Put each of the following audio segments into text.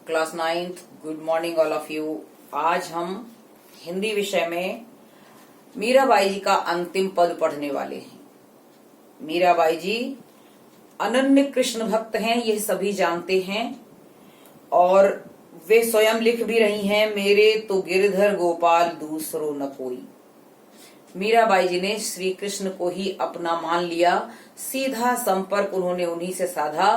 Class 9th। Good morning all of you. आज हम हिंदी विषय में मीराबाई जी का अंतिम पद पढ़ने वाले हैं। मीराबाई जी अनन्य कृष्ण भक्त हैं, ये सभी जानते हैं, और वे स्वयं लिख भी रही हैं, मेरे तो गिरधर गोपाल दूसरो न कोई। मीराबाई जी ने श्री कृष्ण को ही अपना मान लिया, सीधा संपर्क उन्होंने उन्हीं से साधा।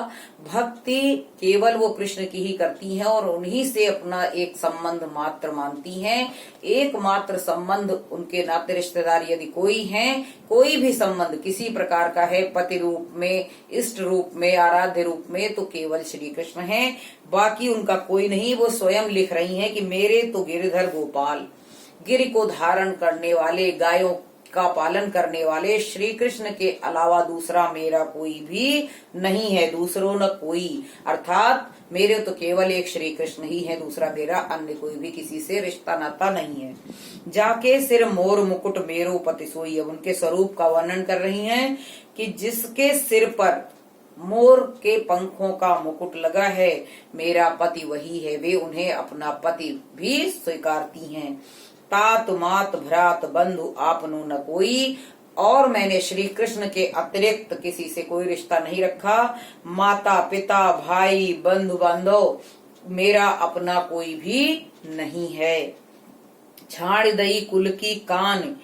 भक्ति केवल वो कृष्ण की ही करती हैं और उन्हीं से अपना एक संबंध मात्र मानती हैं। एकमात्र संबंध उनके नाते रिश्तेदार यदि कोई हैं, कोई भी संबंध किसी प्रकार का है, पति रूप में, इष्ट रूप में, आराध्य रूप में, तो केवल श्री कृष्ण हैं, बाकी उनका कोई नहीं। वो स्वयं लिख रही हैं कि मेरे तो गिरधर गोपाल, गिर को धारण करने वाले, गायों का पालन करने वाले श्री कृष्ण के अलावा दूसरा मेरा कोई भी नहीं है, दूसरों न कोई। अर्थात मेरे तो केवल एक श्री कृष्ण ही है, दूसरा मेरा अन्य कोई भी किसी से रिश्ता नाता नहीं है। जाके सिर मोर मुकुट मेरो पति सोई। अब उनके स्वरूप का वर्णन कर रही हैं कि जिसके सिर पर मोर के पंखों का मुकुट लगा है, मेरा पति वही है। वे उन्हें अपना पति भी स्वीकारती हैं। तात मात भ्रात बंधु आपनो न कोई, और मैंने श्री कृष्ण के अतिरिक्त किसी से कोई रिश्ता नहीं रखा। माता पिता भाई बंधु बांधव मेरा अपना कोई भी नहीं है। छाड़ दई कुल की कान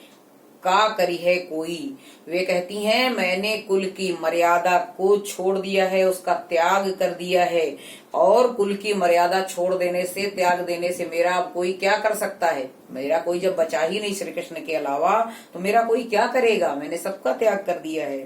का करी है कोई। वे कहती हैं मैंने कुल की मर्यादा को छोड़ दिया है, उसका त्याग कर दिया है, और कुल की मर्यादा छोड़ देने से, त्याग देने से मेरा अब कोई क्या कर सकता है। मेरा कोई जब बचा ही नहीं श्री कृष्ण के अलावा, तो मेरा कोई क्या करेगा। मैंने सबका त्याग कर दिया है।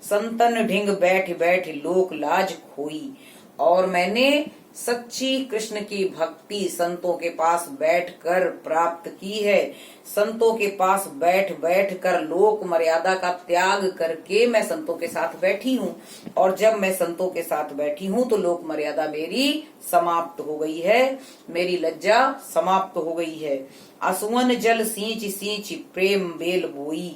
संतन ढिंग बैठ बैठ लोक लाज खोई, और मैंने सच्ची कृष्ण की भक्ति संतों के पास बैठकर प्राप्त की है। संतों के पास बैठ बैठ कर लोक मर्यादा का त्याग करके मैं संतों के साथ बैठी हूँ, और जब मैं संतों के साथ बैठी हूँ तो लोक मर्यादा मेरी समाप्त हो गई है, मेरी लज्जा समाप्त हो गई है। असुवन जल सींच सींच प्रेम बेल बोई।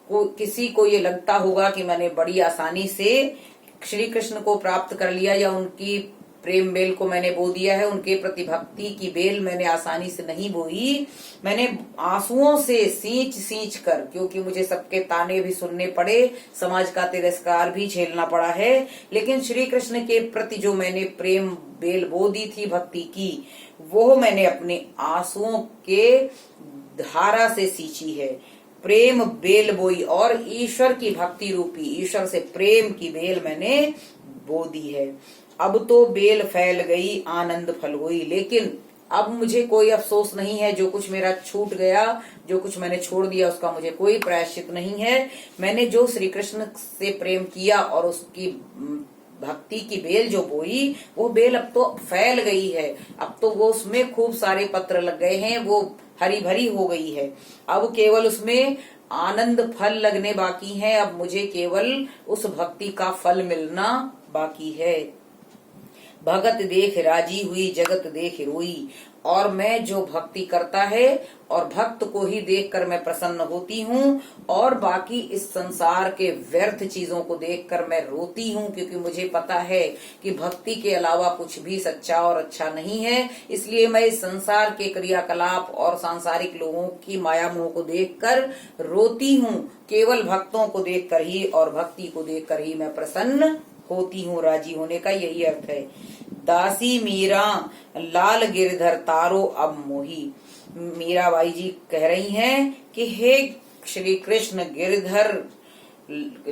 किसी को ये लगता होगा कि मैंने बड़ी आसानी से श्री कृष्ण को प्राप्त कर लिया, या उनकी प्रेम बेल को मैंने बो दिया है। उनके प्रति भक्ति की बेल मैंने आसानी से नहीं बोई, मैंने आंसुओं से सींच सींच कर, क्योंकि मुझे सबके ताने भी सुनने पड़े, समाज का तिरस्कार भी झेलना पड़ा है, लेकिन श्री कृष्ण के प्रति जो मैंने प्रेम बेल बो दी थी भक्ति की, वो मैंने अपने आंसुओं के धारा से सींची है। प्रेम बेल बोई, और ईश्वर की भक्ति रूपी, ईश्वर से प्रेम की बेल मैंने बो दी है। अब तो बेल फैल गई आनंद फल हुई। लेकिन अब मुझे कोई अफसोस नहीं है, जो कुछ मेरा छूट गया, जो कुछ मैंने छोड़ दिया, उसका मुझे कोई प्रायश्चित नहीं है। मैंने जो श्री कृष्ण से प्रेम किया और उसकी भक्ति की बेल जो बोई, वो बेल अब तो फैल गई है। अब तो वो उसमें खूब सारे पत्र लग गए हैं, वो हरी भरी हो गई है। अब केवल उसमें आनंद फल लगने बाकी हैं। अब मुझे केवल उस भक्ति का फल मिलना बाकी है। भगत देख राजी हुई जगत देख रोई, और मैं जो भक्ति करता है और भक्त को ही देखकर मैं प्रसन्न होती हूँ, और बाकी इस संसार के व्यर्थ चीजों को देखकर मैं रोती हूँ, क्योंकि मुझे पता है कि भक्ति के अलावा कुछ भी सच्चा और अच्छा नहीं है। इसलिए मैं इस संसार के क्रियाकलाप और सांसारिक लोगों की माया मोह को देखकर रोती हूँ। केवल भक्तों को देखकर ही और भक्ति को देखकर ही मैं प्रसन्न होती हूँ। राजी होने का यही अर्थ है। दासी मीरा लाल गिरधर तारो अब मोही। मीराबाई जी कह रही हैं कि हे श्री कृष्ण, गिरधर,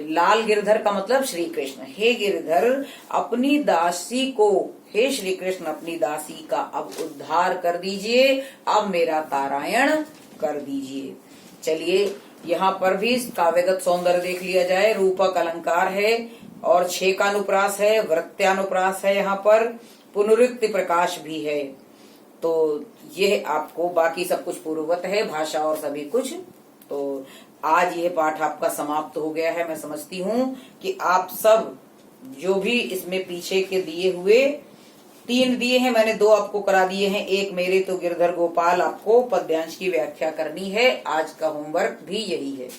लाल गिरधर का मतलब श्री कृष्ण, हे गिरधर अपनी दासी को, हे श्री कृष्ण अपनी दासी का अब उद्धार कर दीजिए, अब मेरा तारायण कर दीजिए। चलिए यहाँ पर भी काव्यगत सौंदर्य देख लिया जाए। रूपक अलंकार है और छेकानुप्रास है, वृत्त्यानुप्रास है, यहाँ पर पुनरुक्ति प्रकाश भी है। तो ये आपको बाकी सब कुछ पूर्ववत है, भाषा और सभी कुछ। तो आज ये पाठ आपका समाप्त हो गया है। मैं समझती हूँ कि आप सब जो भी इसमें पीछे के दिए हुए 3 दिए हैं, मैंने 2 आपको करा दिए हैं। एक मेरे तो गिरधर गोपाल आपको पद्यांश की व्याख्या करनी है। आज का होमवर्क भी यही है।